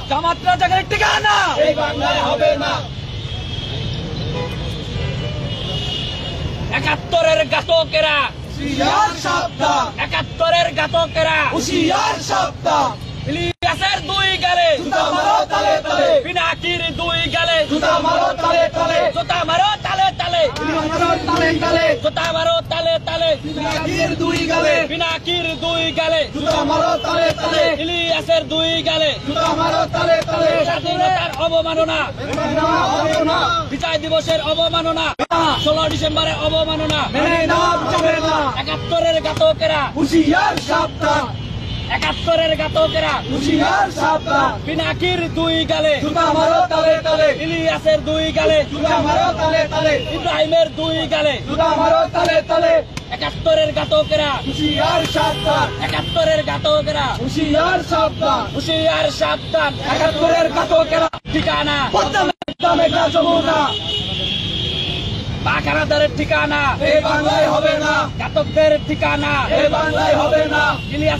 জামাত রাজাকারের ঠিকানা এই বাংলায় হবে না। ৭১-এর ঘাতকেরা হুঁশিয়ার সাবধান, ৭১-এর ঘাতকেরা হুঁশিয়ার সাবধান। ইলিয়াসের দুই গালে জুতা মারো তালে তালে, পিনাকির দুই গালে জুতা মারো তালে তালে, জুতা মারো তালে তালে, তালে তালে। জুতা মারো তালে তালে, পিনাকির দুই গালে, পিনাকির দুই গালে, জুতা মারো তালে তালে, ইলিয়াসের দুই গালে। জুতা মারো তালে তালে। স্বাধীনতার অবমাননা, মেনে নেওয়া হবে না, বিজয় দিবসের অবমাননা, 16 ডিসেম্বরের অবমাননা, মেনে নেওয়া যাবে না। ৭১-এর ঘাতকেরা, হুঁশিয়ার সাবধান, ৭১-এর ঘাতকেরা হুঁশিয়ার সাবধান। পিনাকির দুই গালে, জুতা মারো তালে তালে, ইলিয়াসের দুই গালে, জুতা মারো তালে তালে, ইব্রাহিমের দুই গালে। জুতা মারো তালে তালে। ৭১-এর ঘাতকেরা, হুঁশিয়ার সাবধান, ৭১-এর ঘাতকেরা, হুঁশিয়ার সাবধান। হুঁশিয়ার সাবধান। ৭১-এর ঘাতকেরা, ঠিকানা মেঘনা যমুনা, বাঘারাদারের ঠিকানা, এই বাংলায় হবে না, ঘাতকদের ঠিকানা, এই বাংলায় হবে না। ইলিয়াস